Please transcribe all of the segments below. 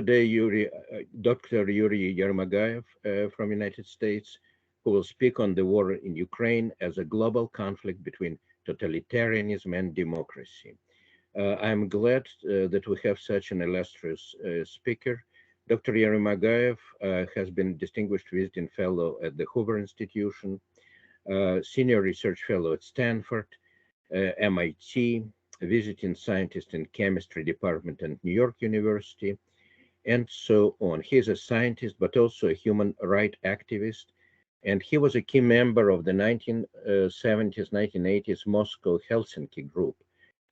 Today, Dr. Yuri Yarim-Agaev from United States, who will speak on the war in Ukraine as a global conflict between totalitarianism and democracy. I'm glad that we have such an illustrious speaker. Dr. Yarim-Agaev has been Distinguished Visiting Fellow at the Hoover Institution, Senior Research Fellow at Stanford, MIT, Visiting Scientist in Chemistry Department at New York University, and so on. He is a scientist, but also a human rights activist, and he was a key member of the 1970s, 1980s Moscow Helsinki group,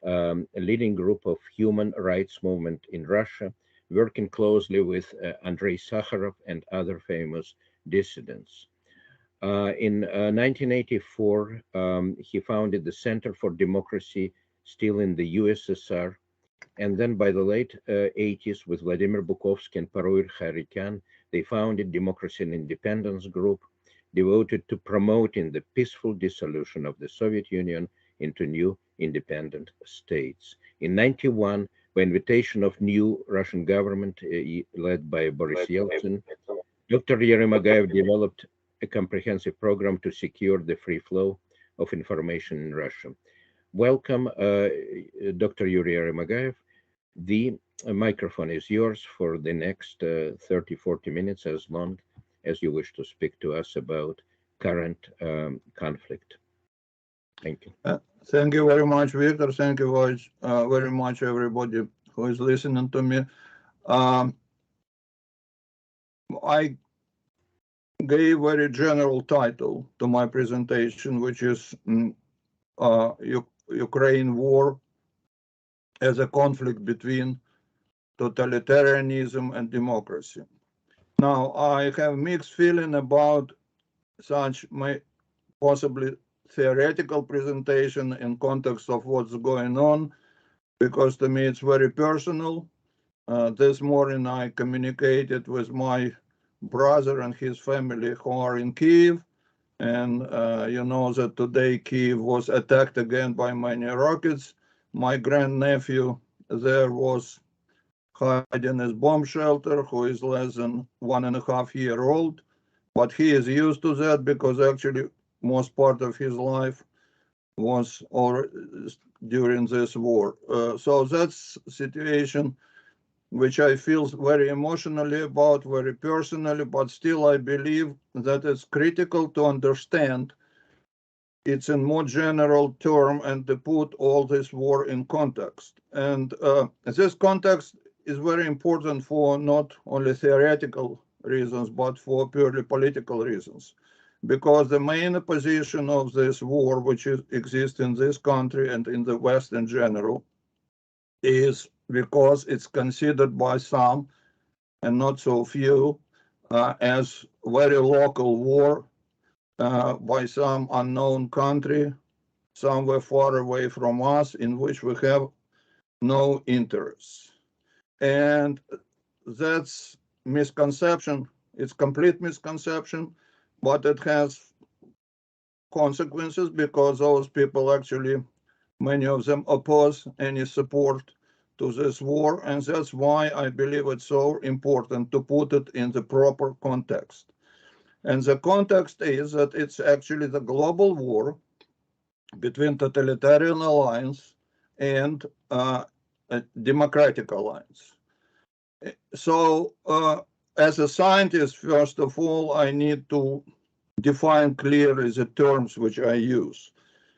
a leading group of human rights movement in Russia, working closely with Andrei Sakharov and other famous dissidents. In 1984, he founded the Center for Democracy, still in the USSR, and then by the late 80s, with Vladimir Bukovsky and Paruir Khairikyan, they founded Democracy and Independence Group, devoted to promoting the peaceful dissolution of the Soviet Union into new independent states. In 91, by invitation of new Russian government led by Boris Yeltsin, Dr. Yarim-Agaev developed a comprehensive program to secure the free flow of information in Russia. Welcome, Dr. Yuri Yarim-Agaev. The microphone is yours for the next 30, 40 minutes, as long as you wish to speak to us about current conflict. Thank you. Thank you very much, Victor. Thank you very much, everybody who is listening to me. I gave a very general title to my presentation, which is Ukraine war as a conflict between totalitarianism and democracy. Now, I have mixed feeling about such possibly theoretical presentation in context of what's going on, because to me it's very personal. This morning I communicated with my brother and his family who are in Kiev, and you know that today Kiev was attacked again by many rockets. My grandnephew there was hiding in his bomb shelter, who is less than 1.5 years old, but he is used to that because actually most part of his life was during this war. So that's a situation which I feel very emotionally about, very personally, but still I believe that it's critical to understand it's in more general term and to put all this war in context. And this context is very important for not only theoretical reasons, but for purely political reasons. Because the main position of this war, which exists in this country and in the West in general, is because it's considered by some, and not so few, as very local war by some unknown country, somewhere far away from us, in which we have no interest. And that's misconception. It's complete misconception, but it has consequences because those people actually, many of them oppose any support to this war, and that's why I believe it's so important to put it in the proper context. And the context is that it's actually the global war between totalitarian alliance and a democratic alliance. So as a scientist, first of all, I need to define clearly the terms which I use.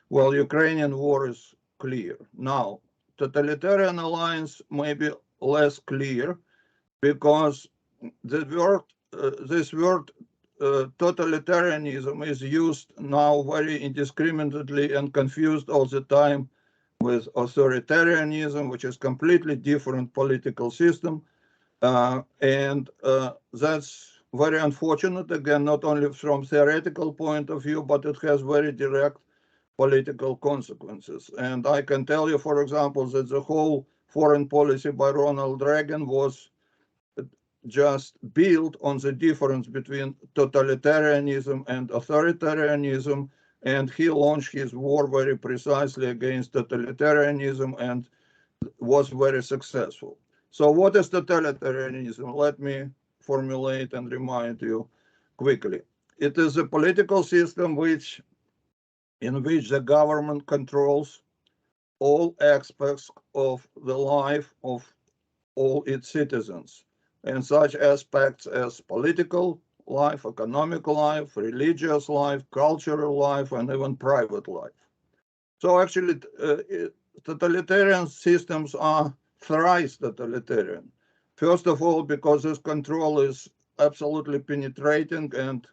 Well, Ukrainian war is clear. Now, totalitarian alliance may be less clear because this word totalitarianism is used now very indiscriminately and confused all the time with authoritarianism, which is completely different political system. And that's very unfortunate, again, not only from theoretical point of view, but it has very direct political consequences. And I can tell you, for example, that the whole foreign policy by Ronald Reagan was just built on the difference between totalitarianism and authoritarianism, and he launched his war very precisely against totalitarianism and was very successful. So what is totalitarianism? Let me formulate and remind you quickly. It is a political system in which the government controls all aspects of the life of all its citizens, and such aspects as political life, economic life, religious life, cultural life, and even private life. So actually, totalitarian systems are thrice totalitarian. First of all, because this control is absolutely penetrating and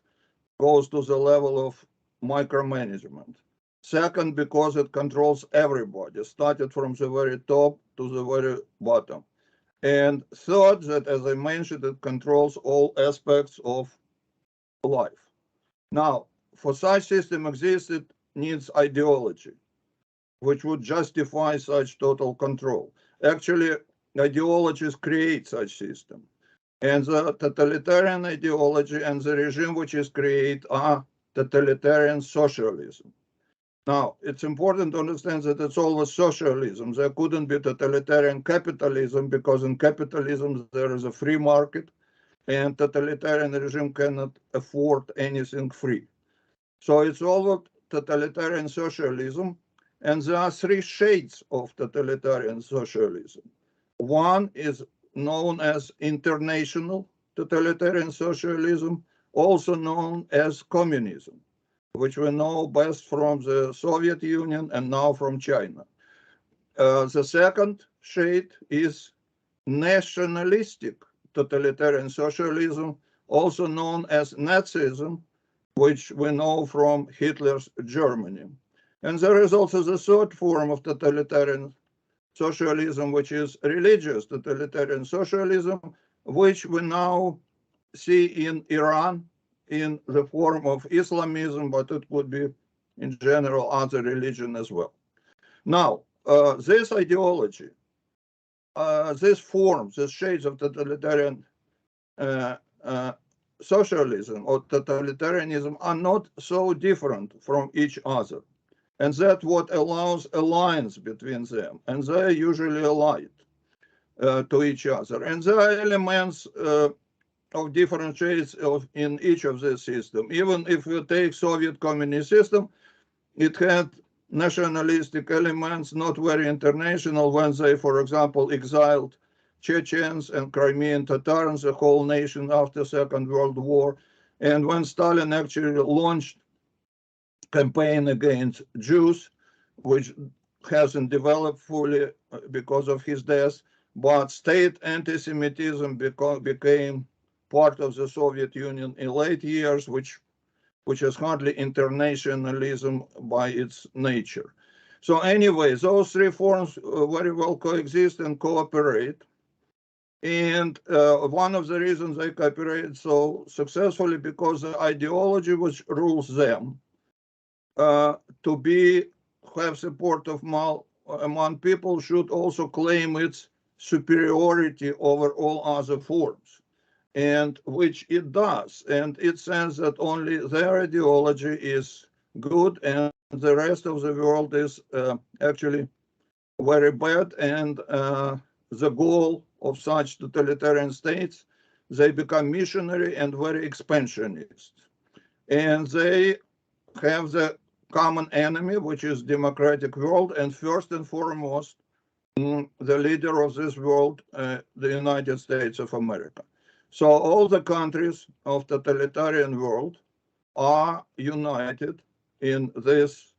goes to the level of micromanagement. Second, because it controls everybody, started from the very top to the very bottom. And third, that as I mentioned, it controls all aspects of life. Now, for such system exists, it needs ideology, which would justify such total control. Actually, ideologies create such system. And the totalitarian ideology and the regime which is created are totalitarian socialism. Now, it's important to understand that it's always socialism. There couldn't be totalitarian capitalism because in capitalism there is a free market and totalitarian regime cannot afford anything free. So it's always totalitarian socialism, and there are three shades of totalitarian socialism. One is known as international totalitarian socialism, also known as communism, which we know best from the Soviet Union and now from China. The second shade is nationalistic totalitarian socialism, also known as Nazism, which we know from Hitler's Germany. And there is also the third form of totalitarian socialism, which is religious totalitarian socialism, which we now see in Iran in the form of Islamism, but it could be in general other religion as well. Now, this ideology, this forms, these shades of totalitarian socialism or totalitarianism are not so different from each other. And that's what allows alliance between them. And they're usually allied to each other. And there are elements of different shades in each of these systems. Even if you take Soviet communist system, it had nationalistic elements, not very international, when they, for example, exiled Chechens and Crimean Tatars, the whole nation after Second World War. And when Stalin actually launched campaign against Jews, which hasn't developed fully because of his death, but state anti-Semitism became part of the Soviet Union in late years, which is hardly internationalism by its nature. So anyway, those three forms very well coexist and cooperate. And one of the reasons they cooperate so successfully because the ideology which rules them to have support of among people should also claim its superiority over all other forms, and which it does. And it says that only their ideology is good and the rest of the world is actually very bad. And the goal of such totalitarian states, they become missionary and very expansionist. And they have the common enemy, which is democratic world, and first and foremost, the leader of this world, the United States of America. So all the countries of totalitarian world are united in this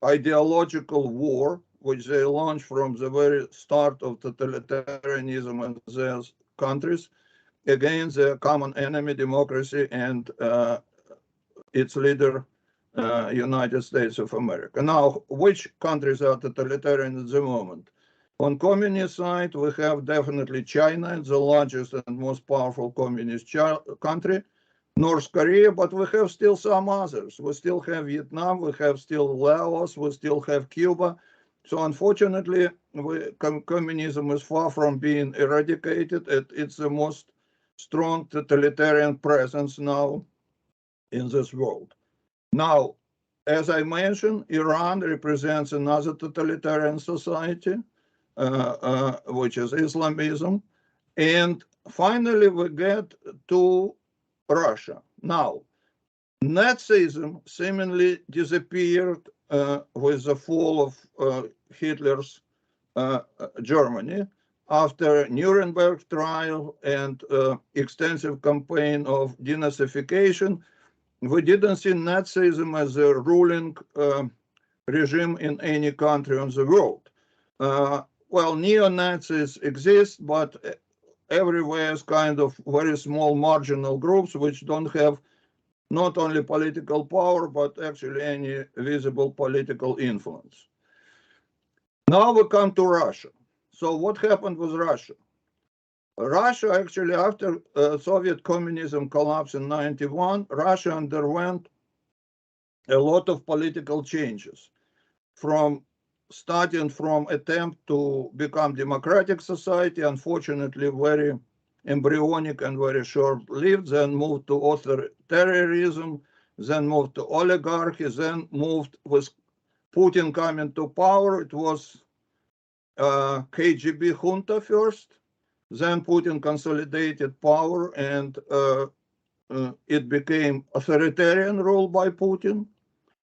ideological war, which they launched from the very start of totalitarianism in these countries against their common enemy, democracy, and its leader, United States of America. Now, which countries are totalitarian at the moment? On communist side, we have definitely China, the largest and most powerful communist country, North Korea, but we have still some others. We still have Vietnam, we have still Laos, we still have Cuba. So unfortunately, communism is far from being eradicated. It's the most strong totalitarian presence now in this world. Now, as I mentioned, Iran represents another totalitarian society, which is Islamism. And finally, we get to Russia. Now, Nazism seemingly disappeared with the fall of Hitler's Germany after Nuremberg trial and extensive campaign of denazification. We didn't see Nazism as a ruling regime in any country on the world. Well, neo-Nazis exist, but everywhere is kind of very small marginal groups which don't have not only political power, but actually any visible political influence. Now we come to Russia. So what happened with Russia? Russia actually, after Soviet communism collapsed in 91, Russia underwent a lot of political changes, starting from attempt to become democratic society, unfortunately very embryonic and very short-lived, then moved to authoritarianism, then moved to oligarchy, then moved with Putin coming to power. It was KGB junta first, then Putin consolidated power and it became authoritarian rule by Putin.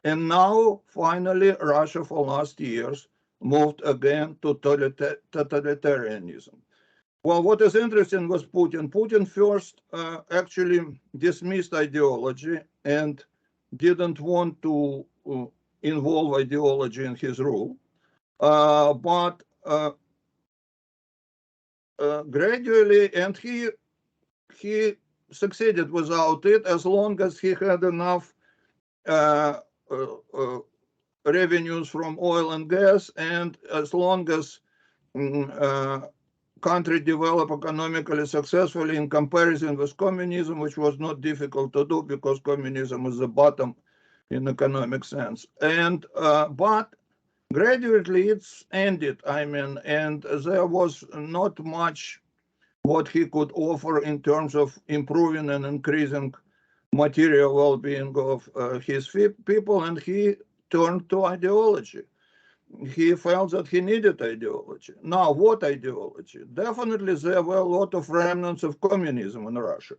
And now, finally, Russia for last years moved again to totalitarianism. Well, what is interesting was Putin. Putin first actually dismissed ideology and didn't want to involve ideology in his rule. But gradually, and he succeeded without it as long as he had enough revenues from oil and gas, and as long as country developed economically successfully in comparison with communism, which was not difficult to do because communism is the bottom in economic sense. And but gradually it's ended, I mean, and there was not much what he could offer in terms of improving and increasing material well-being of his people, and he turned to ideology. He felt that he needed ideology. Now, what ideology? Definitely there were a lot of remnants of communism in Russia.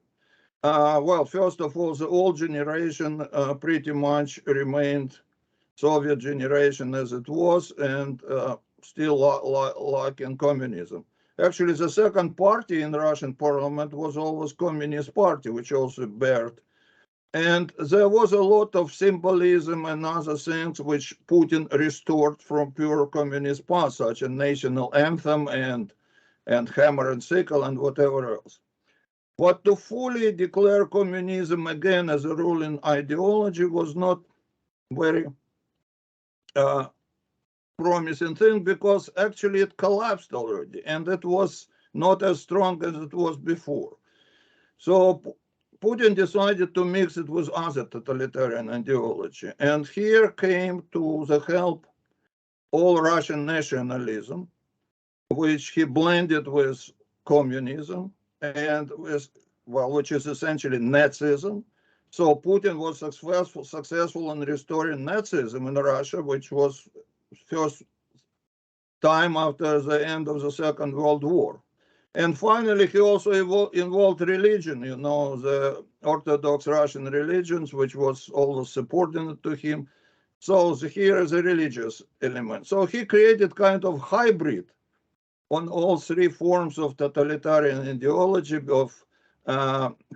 Well, first of all, the old generation pretty much remained Soviet generation as it was, and still like in communism. Actually, the second party in the Russian parliament was always Communist Party, which also bared. And there was a lot of symbolism and other things which Putin restored from pure communist past, such a national anthem and hammer and sickle and whatever else. But to fully declare communism again as a ruling ideology was not very promising thing, because actually it collapsed already and it was not as strong as it was before. So Putin decided to mix it with other totalitarian ideology. And here came to the help all Russian nationalism, which he blended with communism and with, well, which is essentially Nazism. So Putin was successful in restoring Nazism in Russia, which was first time after the end of the Second World War. And finally, he also involved religion, you know, the Orthodox Russian religions, which was always subordinate to him. So here is a religious element. So he created kind of hybrid on all three forms of totalitarian ideology of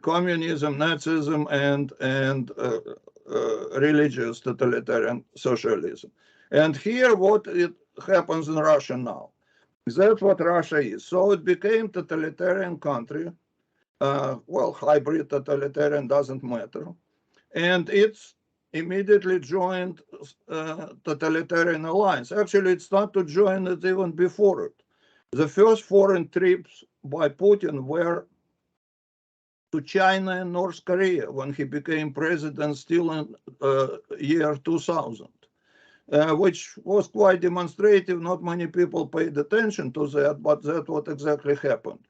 communism, Nazism, and religious totalitarian socialism. And here what it happens in Russia now. That's what Russia is. So it became totalitarian country. Well, hybrid totalitarian doesn't matter. And it's immediately joined totalitarian alliance. Actually, it started to join it even before it. The first foreign trips by Putin were to China and North Korea when he became president still in year 2000. Which was quite demonstrative. Not many people paid attention to that, but that's what exactly happened.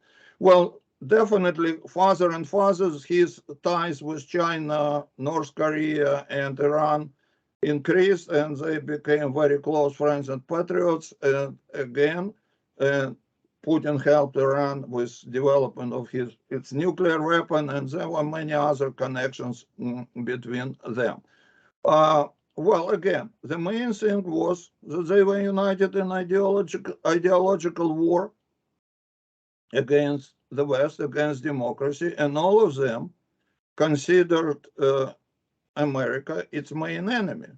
Well, definitely further and further, his ties with China, North Korea, and Iran increased, and they became very close friends and patriots. And again, Putin helped Iran with development of its nuclear weapon, and there were many other connections between them. Well, again, the main thing was that they were united in ideological war against the West, against democracy, and all of them considered America its main enemy.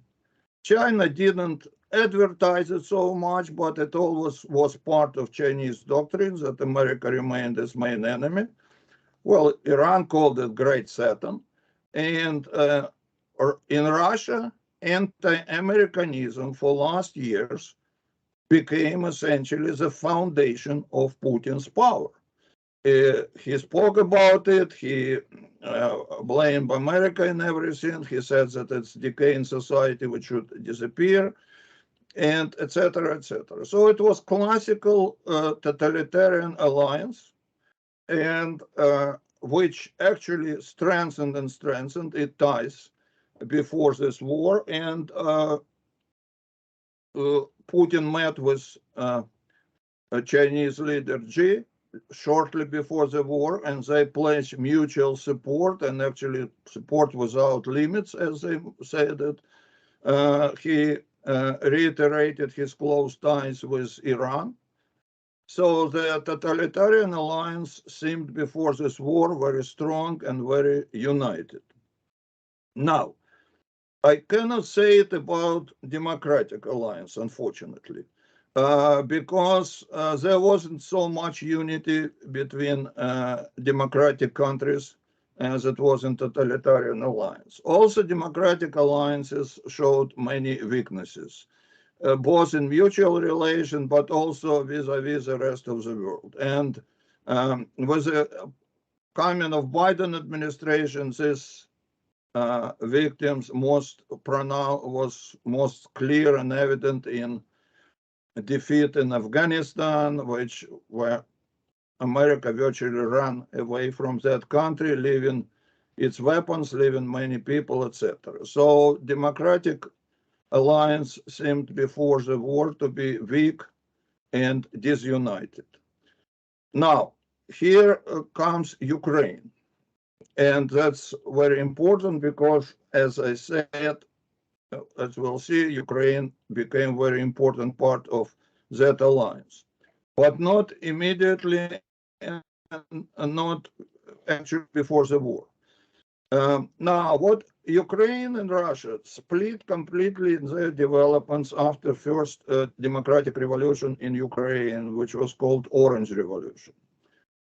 China didn't advertise it so much, but it always was part of Chinese doctrine that America remained its main enemy. Well, Iran called it Great Satan. And in Russia, anti-Americanism for last years became essentially the foundation of Putin's power. He spoke about it. He blamed America in everything. He said that it's decaying society which should disappear, and etc., etc. So it was classical totalitarian alliance, and which actually strengthened its ties before this war. And Putin met with Chinese leader Xi shortly before the war, and they pledged mutual support, and actually support without limits, as they said it. He reiterated his close ties with Iran. So the totalitarian alliance seemed before this war very strong and very united. Now, I cannot say it about democratic alliance, unfortunately. Because there wasn't so much unity between democratic countries as it was in totalitarian alliance. Also, democratic alliances showed many weaknesses, both in mutual relation, but also vis-a-vis the rest of the world. And with the coming of Biden administration, this victims was most clear and evident in defeat in Afghanistan, where America virtually ran away from that country, leaving its weapons, leaving many people, etc. So democratic alliance seemed before the war to be weak and disunited. Now, here comes Ukraine. And that's very important because, as I said, as we'll see, Ukraine became a very important part of that alliance, but not immediately and not actually before the war. Now, what Ukraine and Russia split completely in their developments after first democratic revolution in Ukraine, which was called Orange Revolution.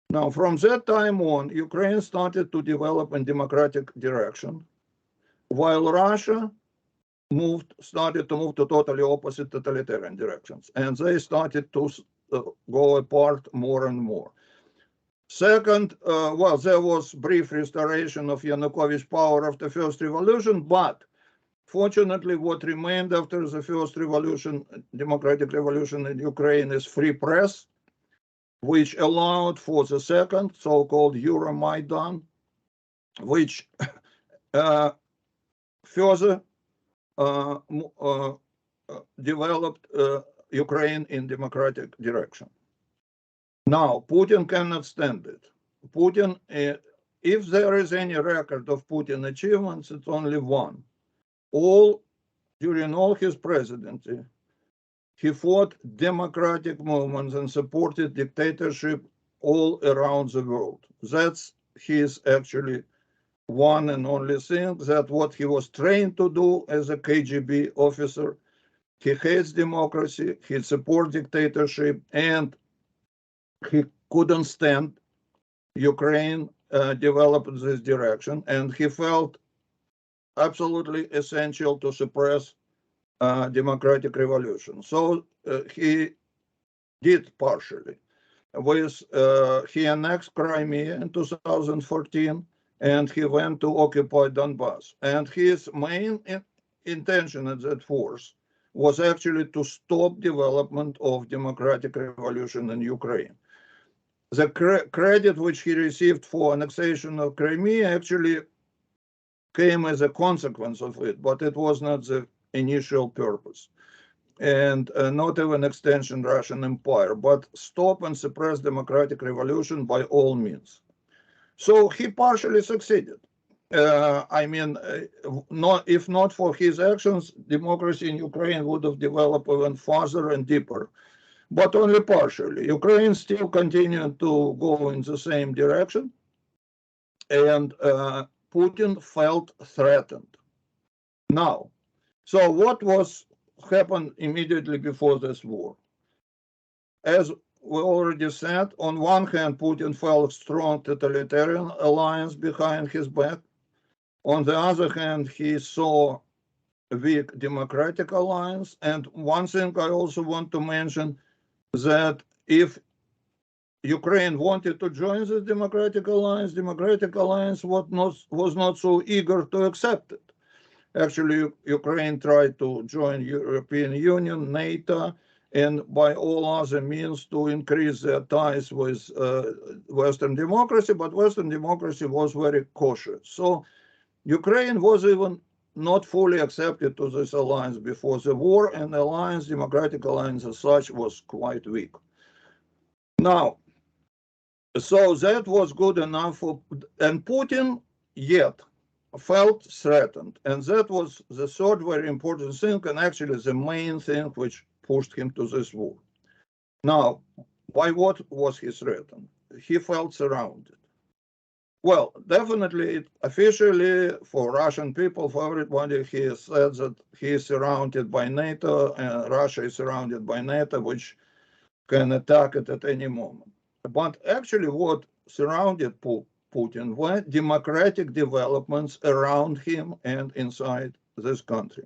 Now, from that time on, Ukraine started to develop in democratic direction, while Russia started to move to totally opposite totalitarian directions, and they started to go apart more and more. Second, well, there was brief restoration of Yanukovych's power after first revolution, but fortunately, what remained after the first revolution, democratic revolution in Ukraine, is free press, which allowed for the second so-called Euromaidan, which further developed Ukraine in democratic direction. Now, Putin cannot stand it. Putin, if there is any record of Putin achievements, it's only one. During all his presidency, he fought democratic movements and supported dictatorship all around the world. That's his actually one and only thing, that what he was trained to do as a KGB officer. He hates democracy, he supports dictatorship, and he couldn't stand Ukraine develop in this direction, and he felt absolutely essential to suppress democratic revolution. So he did partially. He annexed Crimea in 2014, and he went to occupy Donbass. And his main intention at that force was actually to stop development of democratic revolution in Ukraine. The credit which he received for annexation of Crimea actually came as a consequence of it, but it was not the initial purpose. and not even extension Russian Empire, but stop and suppress democratic revolution by all means. So he partially succeeded. If not for his actions, democracy in Ukraine would have developed even further and deeper, but only partially. Ukraine still continued to go in the same direction, and Putin felt threatened. Now, so what was happened immediately before this war? As we already said, on one hand, Putin felt a strong totalitarian alliance behind his back. On the other hand, he saw a weak democratic alliance. And one thing I also want to mention, that if Ukraine wanted to join the democratic alliance was not so eager to accept it. Actually, Ukraine tried to join European Union, NATO, and by all other means to increase their ties with Western democracy, but Western democracy was very cautious. So Ukraine was even not fully accepted to this alliance before the war, and the alliance, democratic alliance as such, was quite weak. Now, so that was good enough for, and Putin yet felt threatened. And that was the third very important thing, and actually the main thing which pushed him to this war. Now, by what was he threatened? He felt surrounded. Well, definitely, officially, for Russian people, for everybody, he said that he is surrounded by NATO, and Russia is surrounded by NATO, which can attack it at any moment. But actually, what surrounded Putin were democratic developments around him and inside this country.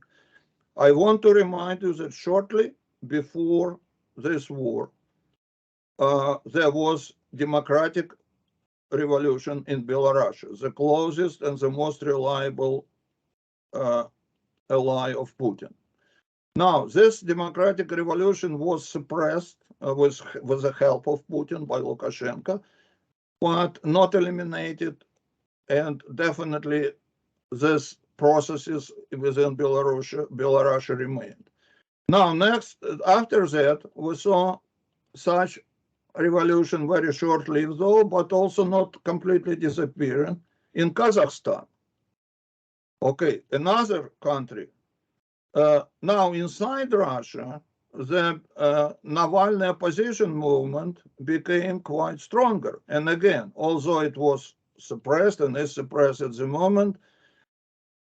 I want to remind you that shortly before this war, there was democratic revolution in Belarus, the closest and the most reliable ally of Putin. Now, this democratic revolution was suppressed with the help of Putin by Lukashenko, but not eliminated, and definitely these processes within Belarus remained. Now, next, after that, we saw such revolution, very short-lived though, but also not completely disappearing, in Kazakhstan. Okay, another country. Now, inside Russia, the Navalny opposition movement became quite stronger. And again, although it was suppressed and is suppressed at the moment,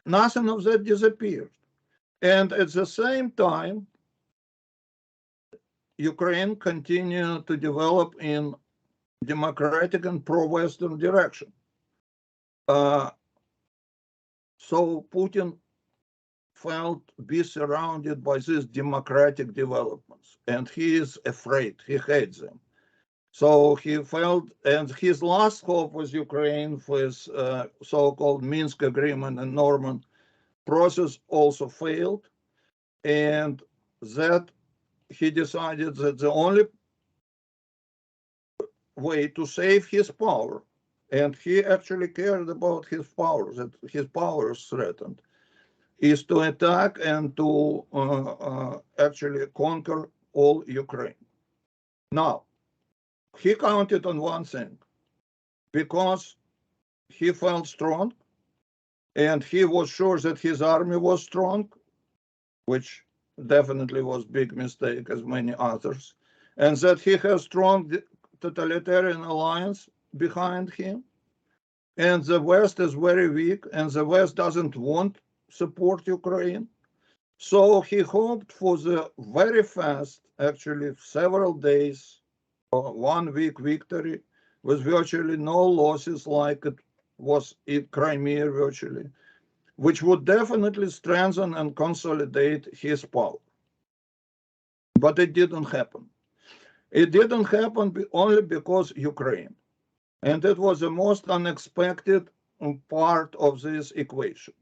nothing of that disappeared. And at the same time, Ukraine continued to develop in democratic and pro-Western direction. So Putin felt be surrounded by these democratic developments, and he is afraid, he hates them. So he felt, and his last hope with Ukraine, with so-called Minsk agreement and Norman process, also failed, and that he decided that the only way to save his power, and he actually cared about his power, that his power is threatened, is to attack and to actually conquer all Ukraine. Now, he counted on one thing, because he felt strong, and he was sure that his army was strong, which definitely was a big mistake, as many others, and that he has strong totalitarian alliance behind him, and the West is very weak, and the West doesn't want support Ukraine. So he hoped for the very fast, actually several days, or 1 week victory with virtually no losses like it was in Crimea virtually, which would definitely strengthen and consolidate his power. But it didn't happen. It didn't happen only because Ukraine. And it was the most unexpected part of this equation.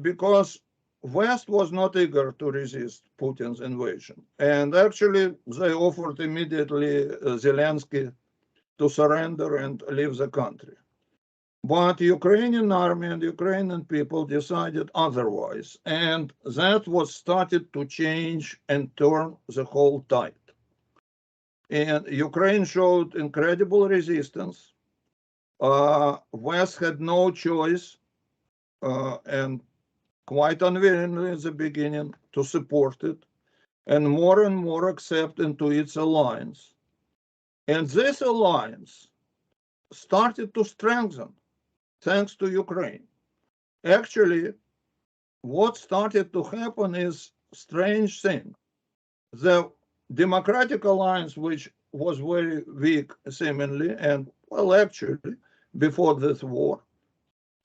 Because West was not eager to resist Putin's invasion. And actually, they offered immediately Zelensky to surrender and leave the country. But Ukrainian army and Ukrainian people decided otherwise, and that was started to change and turn the whole tide. And Ukraine showed incredible resistance. West had no choice, and quite unwillingly at the beginning, to support it, and more accept into its alliance. And this alliance started to strengthen thanks to Ukraine. Actually, what started to happen is strange thing. The Democratic Alliance, which was very weak seemingly, and well, actually, before this war,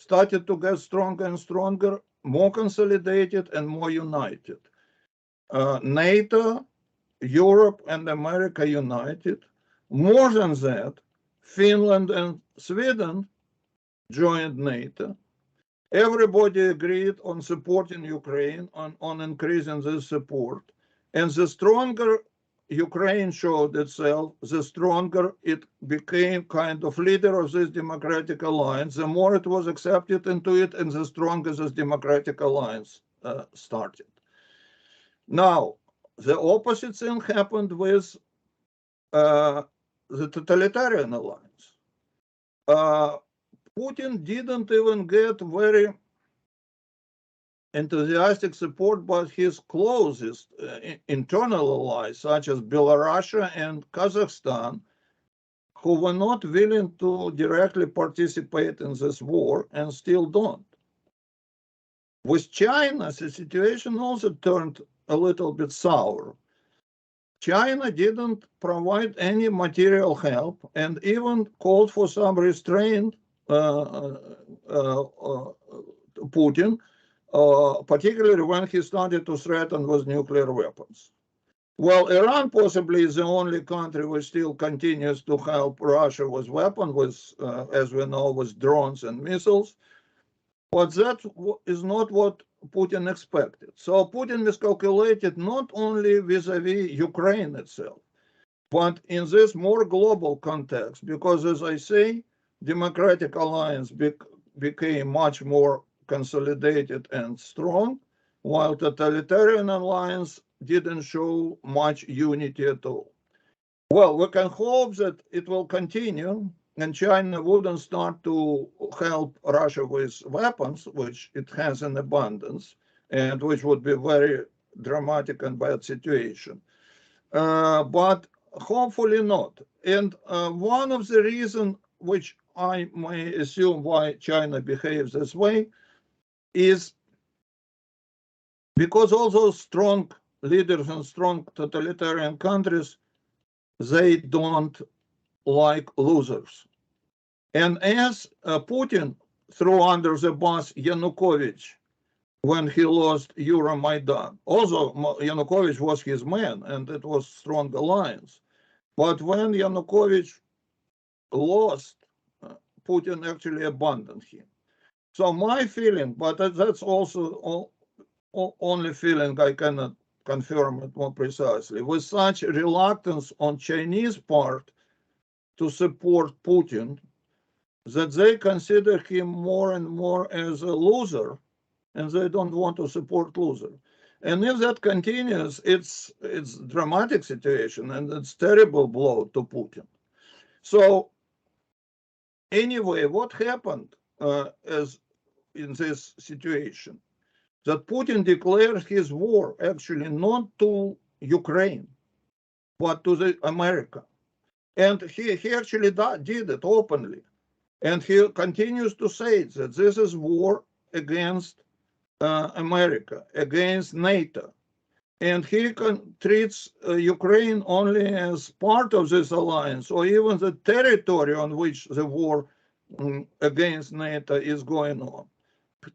started to get stronger and stronger, more consolidated and more united. NATO, Europe, and America united. More than that, Finland and Sweden joined NATO. Everybody agreed on supporting Ukraine, on increasing this support. And the stronger Ukraine showed itself, the stronger it became kind of leader of this democratic alliance, the more it was accepted into it, and the stronger this democratic alliance started. Now, the opposite thing happened with the totalitarian alliance. Putin didn't even get very enthusiastic support by his closest internal allies, such as Belarus and Kazakhstan, who were not willing to directly participate in this war and still don't. With China, the situation also turned a little bit sour. China didn't provide any material help and even called for some restraint Putin, particularly when he started to threaten with nuclear weapons. Well, Iran possibly is the only country which still continues to help Russia with weapons, with, as we know, with drones and missiles. But that is not what Putin expected. So Putin miscalculated not only vis-a-vis Ukraine itself, but in this more global context, because as I say, Democratic Alliance became much more consolidated and strong, while Totalitarian Alliance didn't show much unity at all. Well, we can hope that it will continue and China wouldn't start to help Russia with weapons, which it has in abundance, and which would be very dramatic and bad situation. But hopefully not. And one of the reasons which I may assume why China behaves this way is because all those strong leaders and strong totalitarian countries, they don't like losers. And as Putin threw under the bus Yanukovych when he lost Euromaidan, also Yanukovych was his man and it was strong alliance. But when Yanukovych lost, Putin actually abandoned him. So my feeling, but that's also only feeling, I cannot confirm it more precisely, with such reluctance on Chinese part to support Putin, that they consider him more and more as a loser, and they don't want to support loser. And if that continues, it's dramatic situation and it's terrible blow to Putin. So anyway, what happened as in this situation? That Putin declared his war actually not to Ukraine, but to the America. And he actually did it openly. And he continues to say that this is war against America, against NATO. And he treats Ukraine only as part of this alliance, or even the territory on which the war against NATO is going on.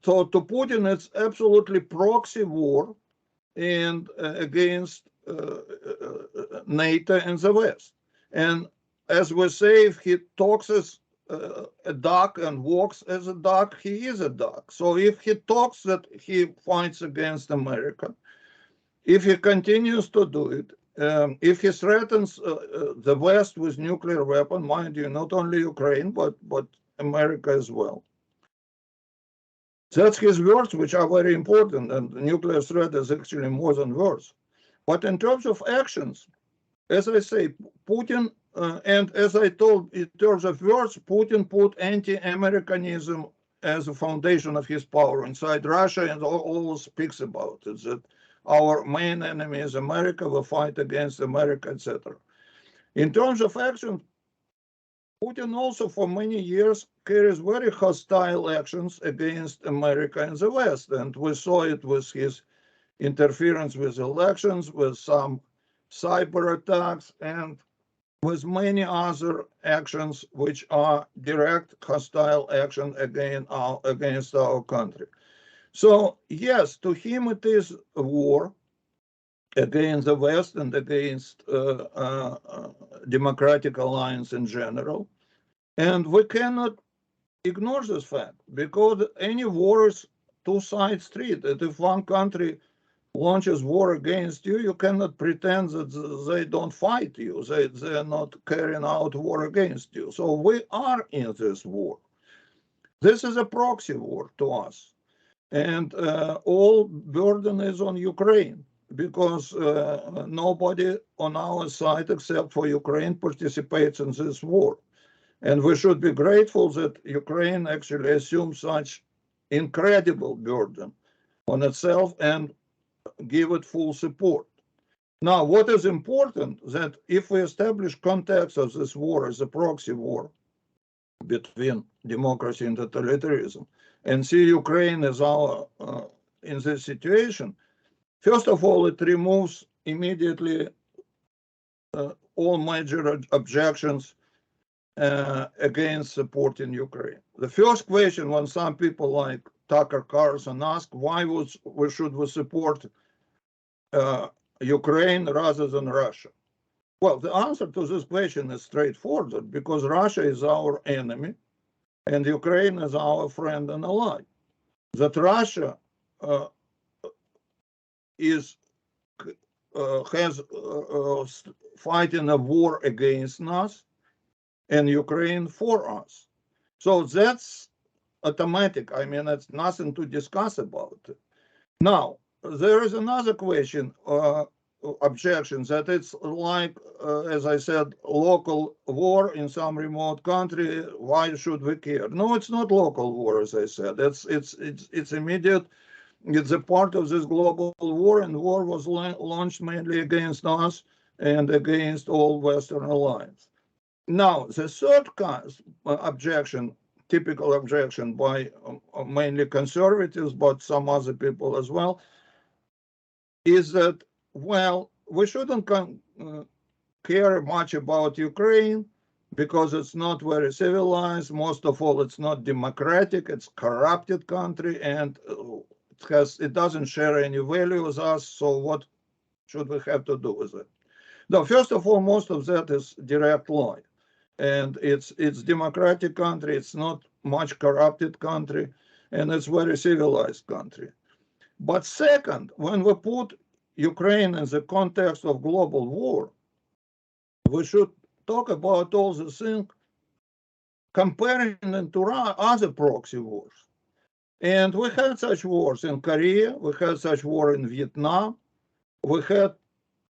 So to Putin, it's absolutely proxy war and against NATO and the West. And as we say, if he talks as a duck and walks as a duck, he is a duck. So if he talks that he fights against America, if he continues to do it, if he threatens the West with nuclear weapon, mind you, not only Ukraine, but America as well. That's his words, which are very important, and the nuclear threat is actually more than words. But in terms of actions, as I say, Putin, and as I told, in terms of words, Putin put anti-Americanism as a foundation of his power inside Russia, and always speaks about it, that our main enemy is America, we fight against America, etc. In terms of action, Putin also for many years carries very hostile actions against America and the West, and we saw it with his interference with elections, with some cyber attacks, and with many other actions which are direct hostile action against our country. So yes, to him it is a war against the West and against democratic alliance in general. And we cannot ignore this fact, because any war is two-sided street. And if one country launches war against you, you cannot pretend that they don't fight you. They're not carrying out war against you. So we are in this war. This is a proxy war to us. And all burden is on Ukraine, because nobody on our side except for Ukraine participates in this war. And we should be grateful that Ukraine actually assumes such incredible burden on itself and give it full support. Now, what is important, that if we establish context of this war as a proxy war between democracy and totalitarianism, and see Ukraine as our in this situation, first of all, it removes immediately all major objections against supporting Ukraine. The first question, when some people like Tucker Carlson ask, why should we support Ukraine rather than Russia? Well, the answer to this question is straightforward, because Russia is our enemy and Ukraine is our friend and ally. That Russia is fighting a war against us and Ukraine for us. So that's automatic. I mean, it's nothing to discuss about it. Now, there is another question, objection, that it's like, as I said, local war in some remote country. Why should we care? No, it's not local war, as I said. It's immediate. It's a part of this global war, and war was launched mainly against us and against all Western alliance. Now, the third objection, typical objection by mainly conservatives, but some other people as well, is that, well, we shouldn't care much about Ukraine because it's not very civilized. Most of all, it's not democratic. It's a corrupted country, and it doesn't share any value with us. So what should we have to do with it? Now, first of all, most of that is direct lie. And it's democratic country, it's not much corrupted country, and it's very civilized country. But second, when we put Ukraine in the context of global war, we should talk about all the things, comparing them to other proxy wars. And we had such wars in Korea, we had such war in Vietnam, we had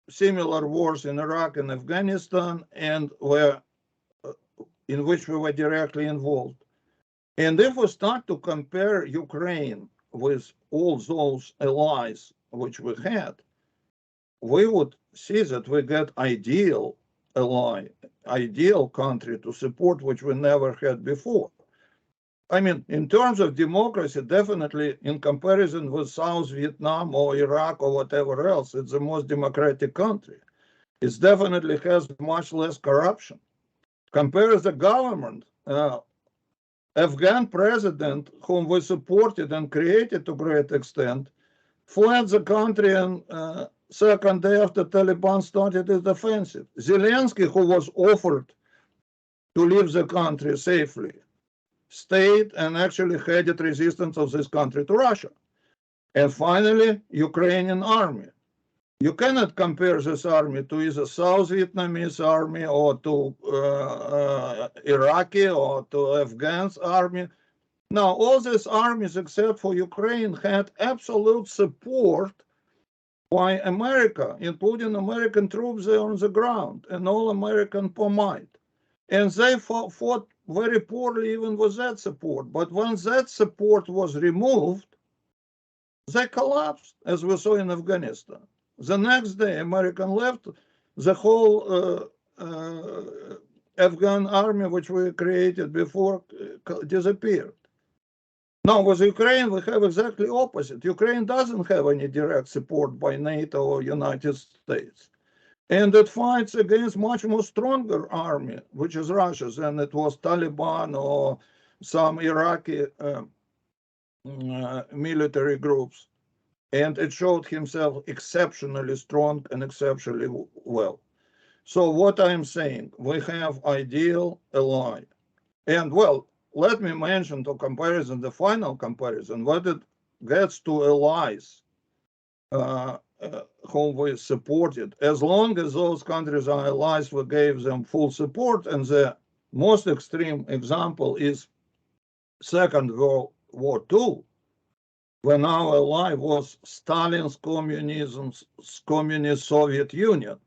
similar wars in Iraq and Afghanistan, and in which we were directly involved. And if we start to compare Ukraine with all those allies which we had, we would see that we get ideal ally, ideal country to support, which we never had before. I mean, in terms of democracy, definitely in comparison with South Vietnam or Iraq or whatever else, it's the most democratic country. It definitely has much less corruption. Compare the government, Afghan president, whom we supported and created to a great extent, fled the country and second day after Taliban started its offensive. Zelensky, who was offered to leave the country safely, stayed and actually headed resistance of this country to Russia. And finally, Ukrainian army. You cannot compare this army to either South Vietnamese army or to Iraqi or to Afghan's army. Now, all these armies, except for Ukraine, had absolute support by America, including American troops there on the ground and all American might. And they fought very poorly even with that support. But when that support was removed, they collapsed, as we saw in Afghanistan. The next day, American left, the whole Afghan army, which we created before, disappeared. Now, with Ukraine, we have exactly opposite. Ukraine doesn't have any direct support by NATO or United States. And it fights against much more stronger army, which is Russia's, and it was Taliban or some Iraqi military groups. And it showed himself exceptionally strong and exceptionally well. So what I'm saying, we have ideal ally. And well, let me mention to comparison, the final comparison, what it gets to allies whom we supported. As long as those countries are allies, we gave them full support. And the most extreme example is Second World War II, when our ally was Stalin's communist Soviet Union.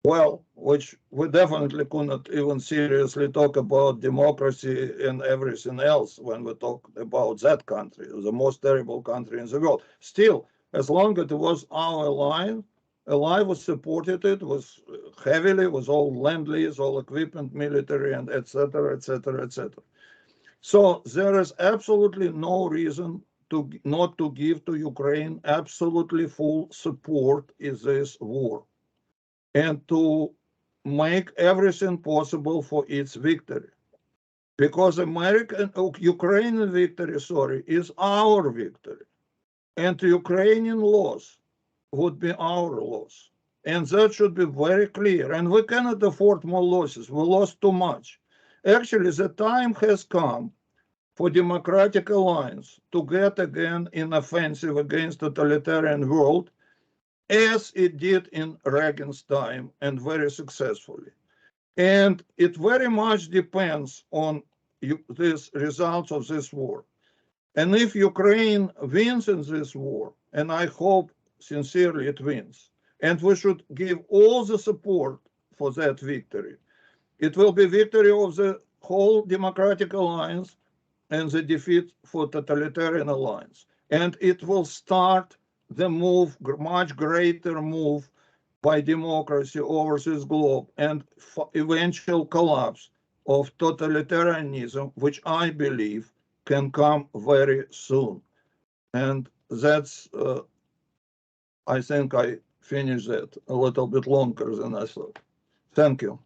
Well, which we definitely could not even seriously talk about democracy and everything else when we talk about that country, the most terrible country in the world. Still, as long as it was our ally was supported it, was heavily, was all lend-lease, all equipment, military, and etc., etc., etc. So there is absolutely no reason to not to give to Ukraine absolutely full support in this war, and to make everything possible for its victory. Because Ukrainian victory, is our victory. And Ukrainian loss would be our loss. And that should be very clear. And we cannot afford more losses. We lost too much. Actually, the time has come for democratic alliance to get again in offensive against totalitarian world, as it did in Reagan's time, and very successfully. And it very much depends on these results of this war. And if Ukraine wins in this war, and I hope sincerely it wins, and we should give all the support for that victory, it will be victory of the whole democratic alliance and the defeat for totalitarian alliance. And it will start the move, much greater move by democracy over this globe, and eventual collapse of totalitarianism, which I believe can come very soon. And that's, I think I finished that a little bit longer than I thought. Thank you.